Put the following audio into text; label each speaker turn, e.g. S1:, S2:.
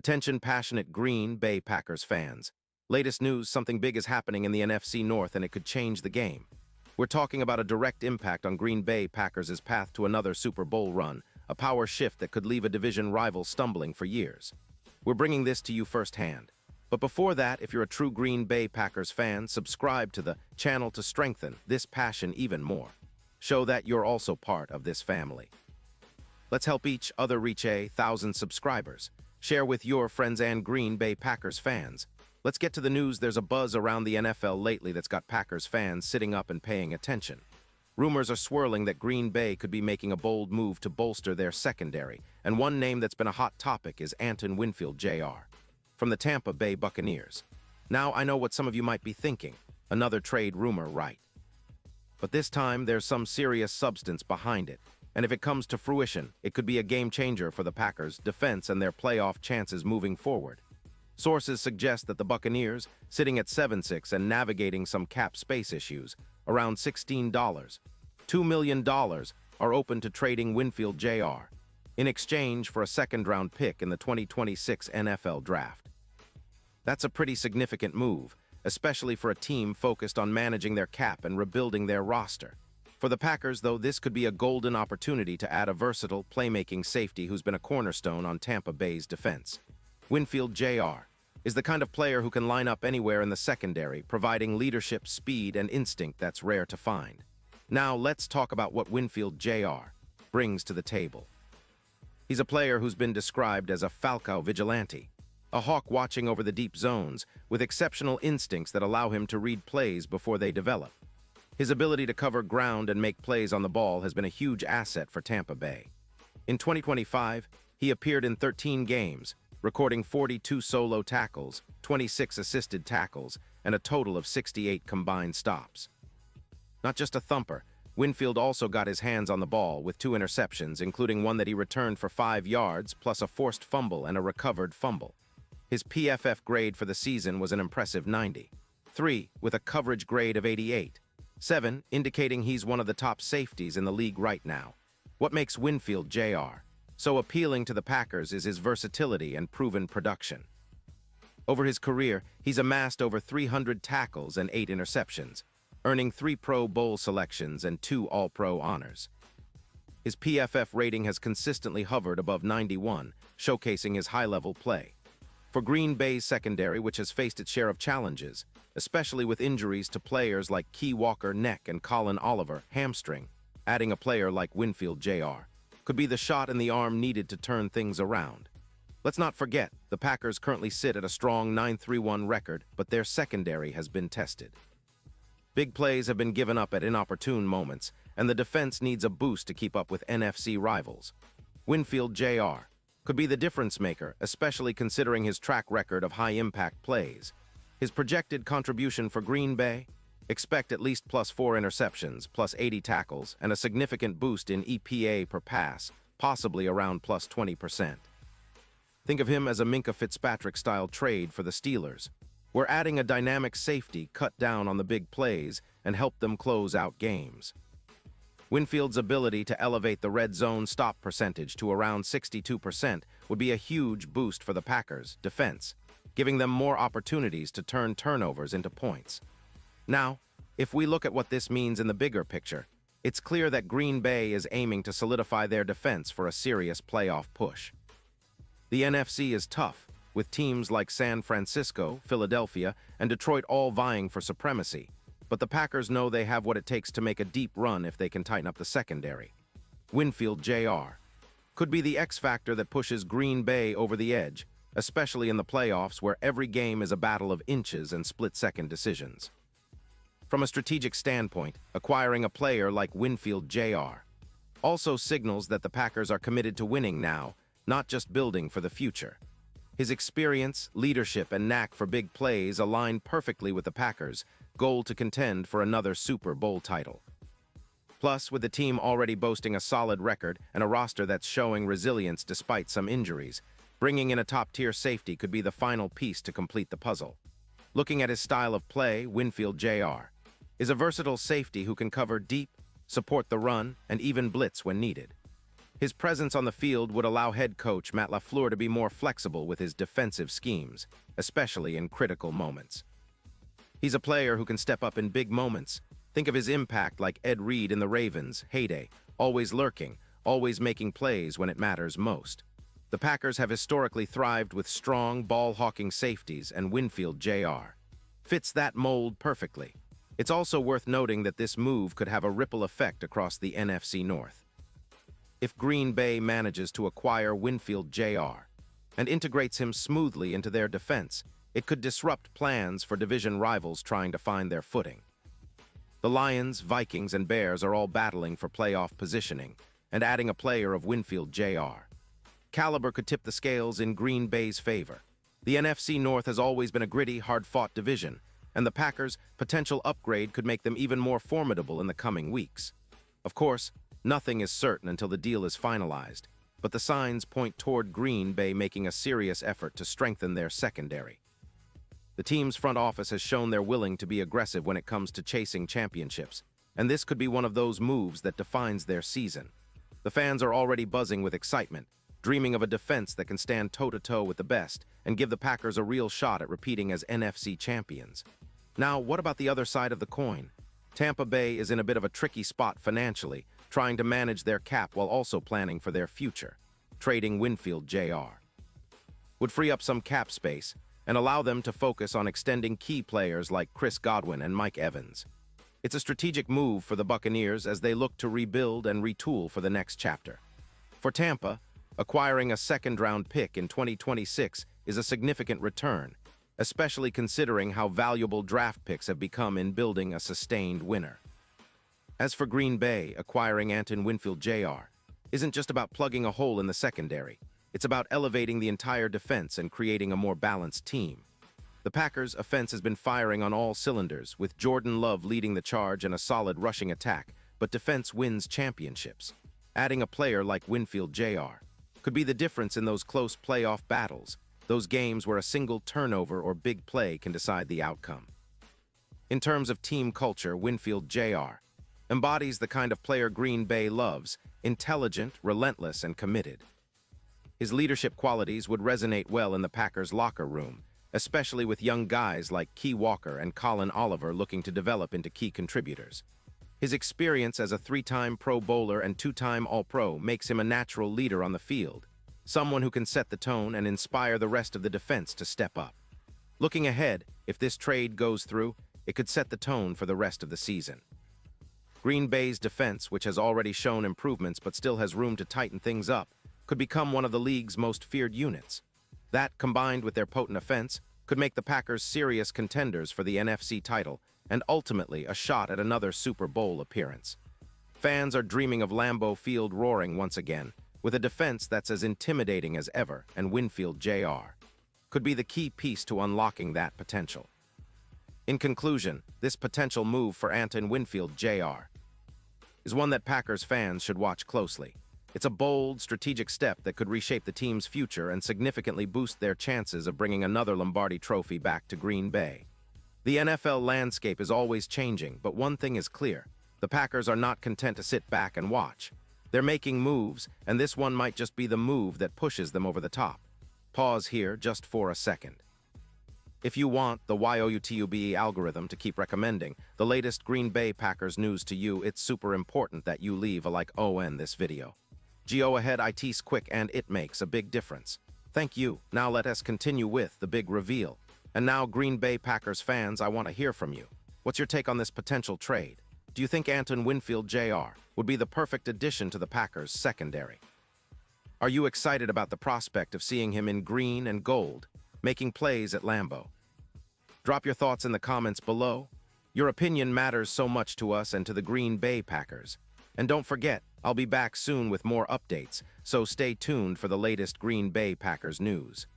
S1: Attention passionate Green Bay Packers fans. Latest news, something big is happening in the NFC North and it could change the game. We're talking about a direct impact on Green Bay Packers' path to another Super Bowl run, a power shift that could leave a division rival stumbling for years. We're bringing this to you firsthand. But before that, if you're a true Green Bay Packers fan, subscribe to the channel to strengthen this passion even more. Show that you're also part of this family. Let's help each other reach 1,000 subscribers. Share with your friends and Green Bay Packers fans. Let's get to the news. There's a buzz around the NFL lately that's got Packers fans sitting up and paying attention. Rumors are swirling that Green Bay could be making a bold move to bolster their secondary, and one name that's been a hot topic is Antoine Winfield Jr. from the Tampa Bay Buccaneers. Now, I know what some of you might be thinking. Another trade rumor, right? But this time, there's some serious substance behind it. And if it comes to fruition, it could be a game-changer for the Packers' defense and their playoff chances moving forward. Sources suggest that the Buccaneers, sitting at 7-6 and navigating some cap space issues, around $2 million, are open to trading Winfield Jr. in exchange for a second-round pick in the 2026 NFL Draft. That's a pretty significant move, especially for a team focused on managing their cap and rebuilding their roster. For the Packers, though, this could be a golden opportunity to add a versatile, playmaking safety who's been a cornerstone on Tampa Bay's defense. Winfield Jr. is the kind of player who can line up anywhere in the secondary, providing leadership, speed, and instinct that's rare to find. Now, let's talk about what Winfield Jr. brings to the table. He's a player who's been described as a Falcao vigilante, a hawk watching over the deep zones, with exceptional instincts that allow him to read plays before they develop. His ability to cover ground and make plays on the ball has been a huge asset for Tampa Bay. In 2025, he appeared in 13 games, recording 42 solo tackles, 26 assisted tackles, and a total of 68 combined stops. Not just a thumper, Winfield also got his hands on the ball with 2 interceptions, including one that he returned for 5 yards, plus a forced fumble and a recovered fumble. His PFF grade for the season was an impressive 90. 3, with a coverage grade of 88. 7, indicating he's one of the top safeties in the league right now. What makes Winfield Jr. so appealing to the Packers is his versatility and proven production. Over his career, he's amassed over 300 tackles and 8 interceptions, earning 3 Pro Bowl selections and 2 All-Pro honors. His PFF rating has consistently hovered above 91, showcasing his high-level play. For Green Bay's secondary, which has faced its share of challenges, especially with injuries to players like Key Walker neck and Colin Oliver hamstring, adding a player like Winfield Jr. could be the shot in the arm needed to turn things around. Let's not forget, the Packers currently sit at a strong 9-3-1 record, but their secondary has been tested. Big plays have been given up at inopportune moments, and the defense needs a boost to keep up with NFC rivals. Winfield Jr. could be the difference maker, especially considering his track record of high-impact plays. His projected contribution for Green Bay? Expect at least +4 interceptions, +80 tackles, and a significant boost in EPA per pass, possibly around +20%. Think of him as a Minkah Fitzpatrick-style trade for the Steelers. We're adding a dynamic safety, cut down on the big plays, and help them close out games. Winfield's ability to elevate the red zone stop percentage to around 62% would be a huge boost for the Packers' defense, giving them more opportunities to turn turnovers into points. Now, if we look at what this means in the bigger picture, it's clear that Green Bay is aiming to solidify their defense for a serious playoff push. The NFC is tough, with teams like San Francisco, Philadelphia, and Detroit all vying for supremacy, but the Packers know they have what it takes to make a deep run if they can tighten up the secondary. Winfield Jr. could be the X factor that pushes Green Bay over the edge, especially in the playoffs where every game is a battle of inches and split-second decisions. From a strategic standpoint, acquiring a player like Winfield Jr. also signals that the Packers are committed to winning now, not just building for the future. His experience, leadership, and knack for big plays align perfectly with the Packers' goal to contend for another Super Bowl title. Plus, with the team already boasting a solid record and a roster that's showing resilience despite some injuries, bringing in a top-tier safety could be the final piece to complete the puzzle. Looking at his style of play, Winfield Jr. is a versatile safety who can cover deep, support the run, and even blitz when needed. His presence on the field would allow head coach Matt LaFleur to be more flexible with his defensive schemes, especially in critical moments. He's a player who can step up in big moments. Think of his impact like Ed Reed in the Ravens' heyday, always lurking, always making plays when it matters most. The Packers have historically thrived with strong, ball-hawking safeties, and Winfield Jr. fits that mold perfectly. It's also worth noting that this move could have a ripple effect across the NFC North. If Green Bay manages to acquire Winfield Jr. and integrates him smoothly into their defense, it could disrupt plans for division rivals trying to find their footing. The Lions, Vikings, and Bears are all battling for playoff positioning, and adding a player of Winfield Jr. caliber could tip the scales in Green Bay's favor. The NFC North has always been a gritty, hard-fought division, and the Packers' potential upgrade could make them even more formidable in the coming weeks. Of course, nothing is certain until the deal is finalized, but the signs point toward Green Bay making a serious effort to strengthen their secondary. The team's front office has shown they're willing to be aggressive when it comes to chasing championships, and this could be one of those moves that defines their season. The fans are already buzzing with excitement, dreaming of a defense that can stand toe-to-toe with the best and give the Packers a real shot at repeating as NFC champions. Now, what about the other side of the coin? Tampa Bay is in a bit of a tricky spot financially, trying to manage their cap while also planning for their future. Trading Winfield Jr. would free up some cap space and allow them to focus on extending key players like Chris Godwin and Mike Evans. It's a strategic move for the Buccaneers as they look to rebuild and retool for the next chapter. For Tampa, acquiring a second-round pick in 2026 is a significant return, especially considering how valuable draft picks have become in building a sustained winner. As for Green Bay, acquiring Antoine Winfield Jr. isn't just about plugging a hole in the secondary. It's about elevating the entire defense and creating a more balanced team. The Packers' offense has been firing on all cylinders, with Jordan Love leading the charge and a solid rushing attack, but defense wins championships. Adding a player like Winfield Jr. could be the difference in those close playoff battles, those games where a single turnover or big play can decide the outcome. In terms of team culture, Winfield Jr. embodies the kind of player Green Bay loves: intelligent, relentless, and committed. His leadership qualities would resonate well in the Packers' locker room, especially with young guys like Key Walker and Colin Oliver looking to develop into key contributors. His experience as a 3-time Pro Bowler and 2-time All-Pro makes him a natural leader on the field, someone who can set the tone and inspire the rest of the defense to step up. Looking ahead, if this trade goes through, it could set the tone for the rest of the season. Green Bay's defense, which has already shown improvements but still has room to tighten things up, could become one of the league's most feared units. That, combined with their potent offense, could make the Packers serious contenders for the NFC title and ultimately a shot at another Super Bowl appearance. Fans are dreaming of Lambeau Field roaring once again, with a defense that's as intimidating as ever, and Winfield Jr. could be the key piece to unlocking that potential. In conclusion, this potential move for Antoine Winfield Jr. is one that Packers fans should watch closely. It's a bold, strategic step that could reshape the team's future and significantly boost their chances of bringing another Lombardi trophy back to Green Bay. The NFL landscape is always changing, but one thing is clear: the Packers are not content to sit back and watch. They're making moves, and this one might just be the move that pushes them over the top. Pause here just for a second. If you want the YOUTUBE algorithm to keep recommending the latest Green Bay Packers news to you, it's super important that you leave a like on this video. Go ahead, it's quick and it makes a big difference. Thank you. Now let us continue with the big reveal. And now, Green Bay Packers fans, I want to hear from you. What's your take on this potential trade? Do you think Antoine Winfield Jr. would be the perfect addition to the Packers' secondary? Are you excited about the prospect of seeing him in green and gold, making plays at Lambeau? Drop your thoughts in the comments below. Your opinion matters so much to us and to the Green Bay Packers. And don't forget, I'll be back soon with more updates, so stay tuned for the latest Green Bay Packers news.